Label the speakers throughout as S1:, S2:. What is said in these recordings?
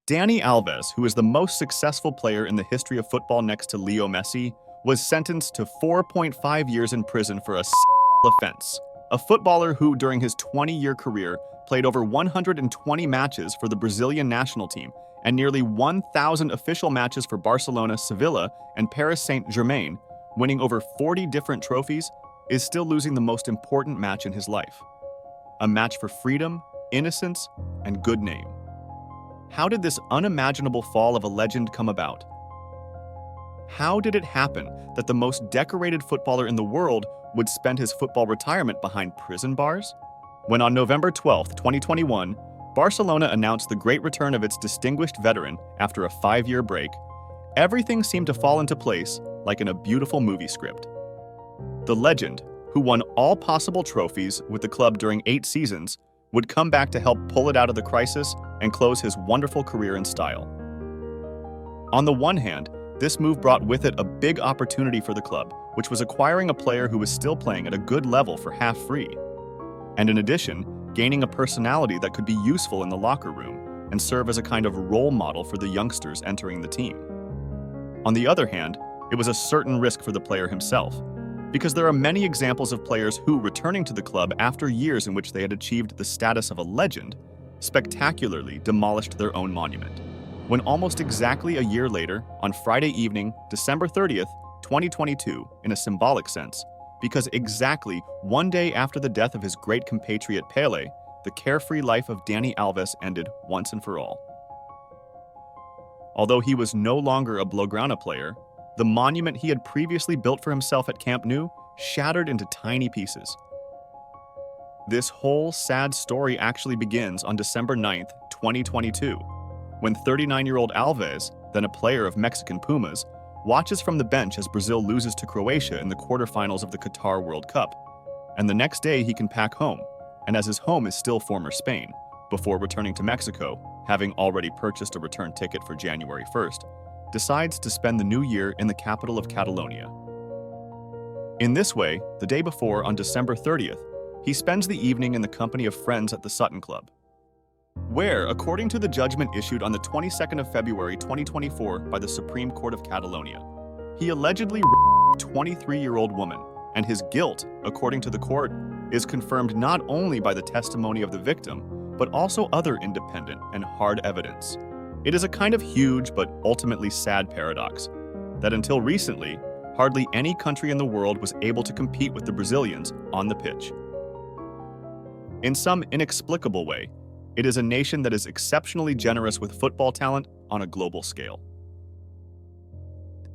S1: Dani Alves, who is the most successful player in the history of football next to Leo Messi, was sentenced to 4.5 years in prison for a offense. A footballer who, during his 20-year career, played over 120 matches for the Brazilian national team and nearly 1,000 official matches for Barcelona, Sevilla, and Paris Saint-Germain, winning over 40 different trophies, is still losing the most important match in his life. A match for freedom, innocence, and good name. How did this unimaginable fall of a legend come about? How did it happen that the most decorated footballer in the world would spend his football retirement behind prison bars? When on November 12, 2021, Barcelona announced the great return of its distinguished veteran after a 5-year break, everything seemed to fall into place like in a beautiful movie script. The legend, who won all possible trophies with the club during 8 seasons, would come back to help pull it out of the crisis and close his wonderful career in style. On the one hand, this move brought with it a big opportunity for the club, which was acquiring a player who was still playing at a good level for half free. And in addition, gaining a personality that could be useful in the locker room and serve as a kind of role model for the youngsters entering the team. On the other hand, it was a certain risk for the player himself, because there are many examples of players who, returning to the club after years in which they had achieved the status of a legend, spectacularly demolished their own monument. When almost exactly a year later, on Friday evening, December 30th, 2022, in a symbolic sense, because exactly one day after the death of his great compatriot Pelé, the carefree life of Dani Alves ended once and for all. Although he was no longer a Blaugrana player, the monument he had previously built for himself at Camp Nou shattered into tiny pieces. This whole sad story actually begins on December 9th, 2022, when 39-year-old Alves, then a player of Mexican Pumas, watches from the bench as Brazil loses to Croatia in the quarterfinals of the Qatar World Cup. And the next day he can pack home, and as his home is still former Spain, before returning to Mexico, having already purchased a return ticket for January 1st, decides to spend the new year in the capital of Catalonia. In this way, the day before, on December 30th, he spends the evening in the company of friends at the Sutton Club, where, according to the judgment issued on the 22nd of February 2024 by the Supreme Court of Catalonia, he allegedly raped a 23-year-old woman, and his guilt, according to the court, is confirmed not only by the testimony of the victim, but also other independent and hard evidence. It is a kind of huge but ultimately sad paradox that until recently, hardly any country in the world was able to compete with the Brazilians on the pitch. In some inexplicable way, it is a nation that is exceptionally generous with football talent on a global scale.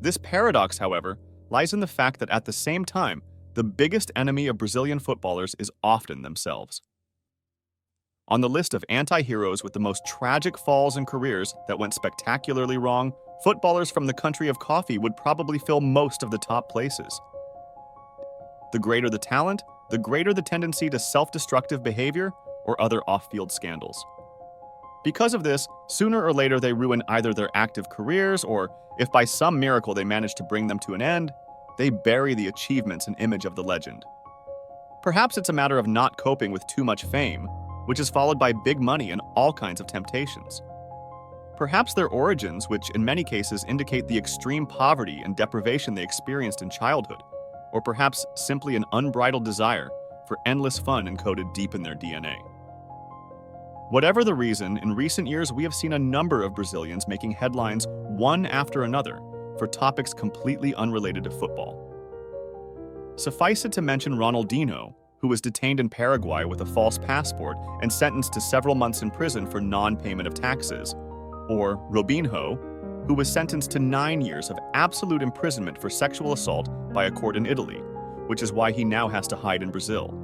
S1: This paradox, however, lies in the fact that at the same time, the biggest enemy of Brazilian footballers is often themselves. On the list of anti-heroes with the most tragic falls and careers that went spectacularly wrong, footballers from the country of coffee would probably fill most of the top places. The greater the talent, the greater the tendency to self-destructive behavior or other off-field scandals. Because of this, sooner or later they ruin either their active careers or, if by some miracle they manage to bring them to an end, they bury the achievements and image of the legend. Perhaps it's a matter of not coping with too much fame, which is followed by big money and all kinds of temptations. Perhaps their origins, which in many cases indicate the extreme poverty and deprivation they experienced in childhood, or perhaps simply an unbridled desire for endless fun encoded deep in their DNA. Whatever the reason, in recent years we have seen a number of Brazilians making headlines one after another for topics completely unrelated to football. Suffice it to mention Ronaldinho, who was detained in Paraguay with a false passport and sentenced to several months in prison for non-payment of taxes, or Robinho, who was sentenced to 9 years of absolute imprisonment for sexual assault by a court in Italy, which is why he now has to hide in Brazil.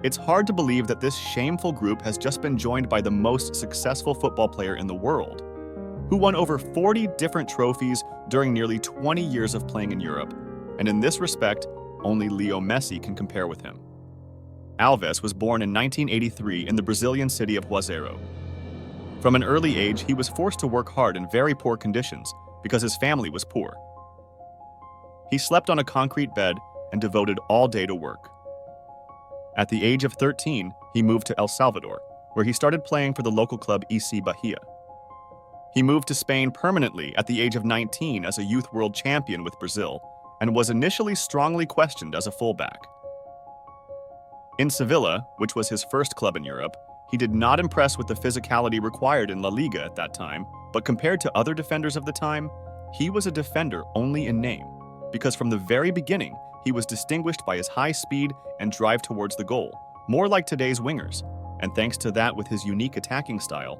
S1: It's hard to believe that this shameful group has just been joined by the most successful football player in the world, who won over 40 different trophies during nearly 20 years of playing in Europe, and in this respect, only Leo Messi can compare with him. Alves was born in 1983 in the Brazilian city of Juazeiro. From an early age, he was forced to work hard in very poor conditions because his family was poor. He slept on a concrete bed and devoted all day to work. At the age of 13, he moved to El Salvador, where he started playing for the local club EC Bahia. He moved to Spain permanently at the age of 19 as a youth world champion with Brazil, and was initially strongly questioned as a fullback. In Sevilla, which was his first club in Europe, he did not impress with the physicality required in La Liga at that time, but compared to other defenders of the time, he was a defender only in name, because from the very beginning, he was distinguished by his high speed and drive towards the goal, more like today's wingers, and thanks to that with his unique attacking style,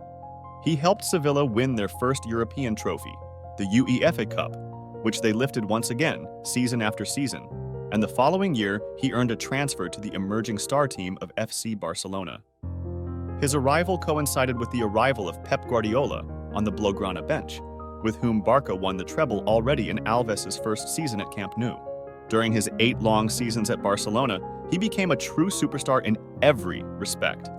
S1: he helped Sevilla win their first European trophy, the UEFA Cup, which they lifted once again, season after season, and the following year he earned a transfer to the emerging star team of FC Barcelona. His arrival coincided with the arrival of Pep Guardiola on the Blaugrana bench, with whom Barca won the treble already in Alves' first season at Camp Nou. During his 8 long seasons at Barcelona, he became a true superstar in every respect.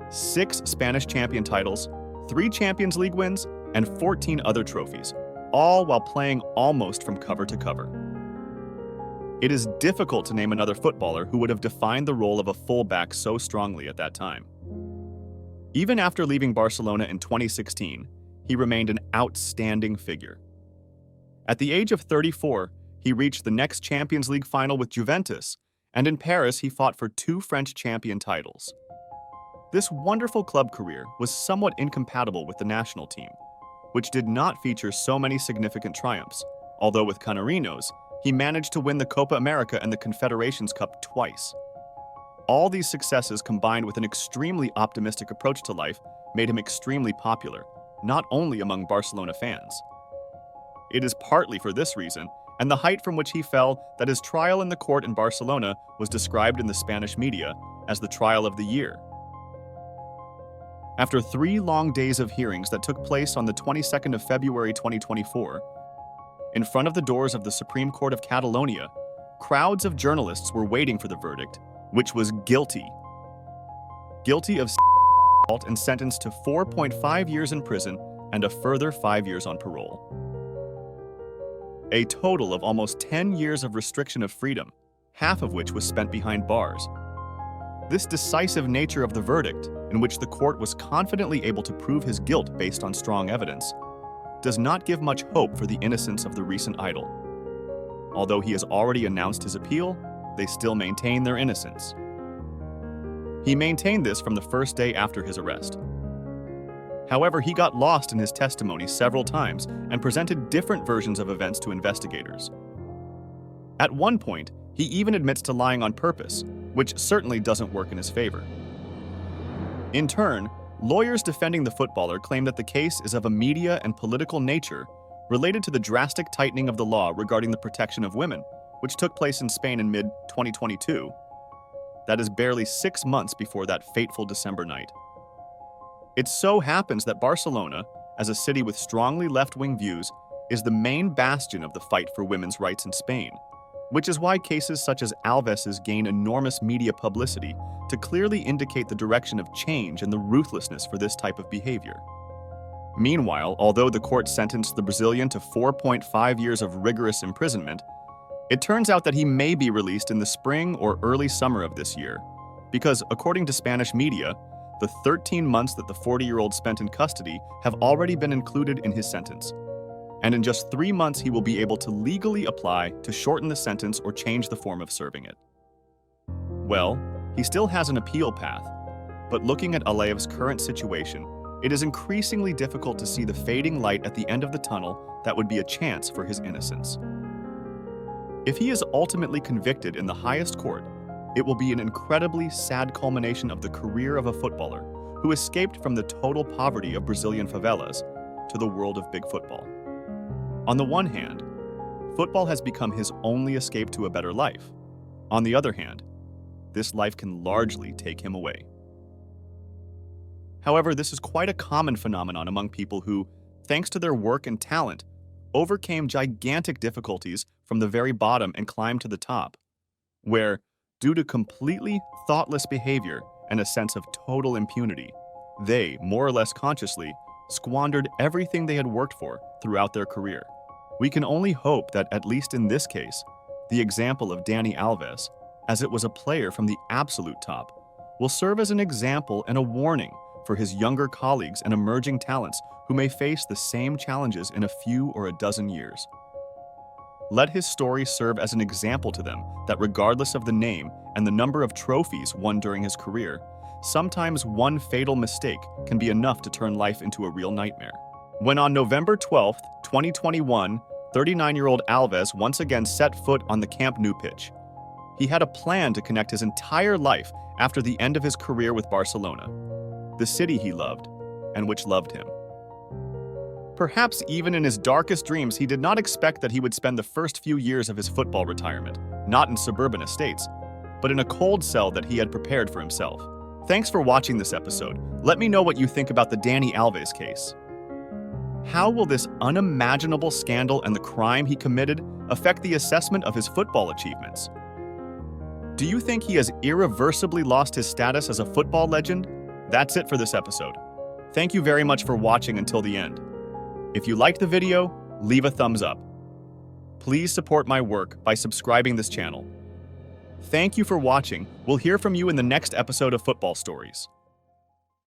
S1: 6 Spanish champion titles, 3 Champions League wins, and 14 other trophies, all while playing almost from cover to cover. It is difficult to name another footballer who would have defined the role of a fullback so strongly at that time. Even after leaving Barcelona in 2016, he remained an outstanding figure. At the age of 34, he reached the next Champions League final with Juventus, and in Paris he fought for 2 French champion titles. This wonderful club career was somewhat incompatible with the national team, which did not feature so many significant triumphs, although with Canarinos, he managed to win the Copa America and the Confederations Cup twice. All these successes combined with an extremely optimistic approach to life made him extremely popular, not only among Barcelona fans. It is partly for this reason, and the height from which he fell, that his trial in the court in Barcelona was described in the Spanish media as the trial of the year. After 3 long days of hearings that took place on the 22nd of February 2024, in front of the doors of the Supreme Court of Catalonia, crowds of journalists were waiting for the verdict, which was guilty. Guilty of assault and sentenced to 4.5 years in prison and a further 5 years on parole. A total of almost 10 years of restriction of freedom, half of which was spent behind bars. This decisive nature of the verdict, in which the court was confidently able to prove his guilt based on strong evidence, does not give much hope for the innocence of the recent idol. Although he has already announced his appeal, they still maintain their innocence. He maintained this from the first day after his arrest. However, he got lost in his testimony several times and presented different versions of events to investigators. At one point, he even admits to lying on purpose, which certainly doesn't work in his favor. In turn, lawyers defending the footballer claim that the case is of a media and political nature related to the drastic tightening of the law regarding the protection of women, which took place in Spain in mid-2022. That is barely 6 months before that fateful December night. It so happens that Barcelona, as a city with strongly left-wing views, is the main bastion of the fight for women's rights in Spain, which is why cases such as Alves's gain enormous media publicity to clearly indicate the direction of change and the ruthlessness for this type of behavior. Meanwhile, although the court sentenced the Brazilian to 4.5 years of rigorous imprisonment, it turns out that he may be released in the spring or early summer of this year, because according to Spanish media, the 13 months that the 40-year-old spent in custody have already been included in his sentence. And in just 3 months he will be able to legally apply to shorten the sentence or change the form of serving it. Well, he still has an appeal path, but looking at Alev's current situation, it is increasingly difficult to see the fading light at the end of the tunnel that would be a chance for his innocence. If he is ultimately convicted in the highest court, it will be an incredibly sad culmination of the career of a footballer who escaped from the total poverty of Brazilian favelas to the world of big football. On the one hand, football has become his only escape to a better life. On the other hand, this life can largely take him away. However, this is quite a common phenomenon among people who, thanks to their work and talent, overcame gigantic difficulties from the very bottom and climbed to the top, where, due to completely thoughtless behavior and a sense of total impunity, they, more or less consciously, squandered everything they had worked for throughout their career. We can only hope that, at least in this case, the example of Dani Alves, as it was a player from the absolute top, will serve as an example and a warning for his younger colleagues and emerging talents who may face the same challenges in a few or a dozen years. Let his story serve as an example to them that regardless of the name and the number of trophies won during his career, sometimes one fatal mistake can be enough to turn life into a real nightmare. When on November 12, 2021, 39-year-old Alves once again set foot on the Camp Nou pitch, he had a plan to connect his entire life after the end of his career with Barcelona, the city he loved and which loved him. Perhaps even in his darkest dreams, he did not expect that he would spend the first few years of his football retirement, not in suburban estates, but in a cold cell that he had prepared for himself. Thanks for watching this episode. Let me know what you think about the Dani Alves case. How will this unimaginable scandal and the crime he committed affect the assessment of his football achievements? Do you think he has irreversibly lost his status as a football legend? That's it for this episode. Thank you very much for watching until the end. If you liked the video, leave a thumbs up. Please support my work by subscribing this channel. Thank you for watching. We'll hear from you in the next episode of Football Stories.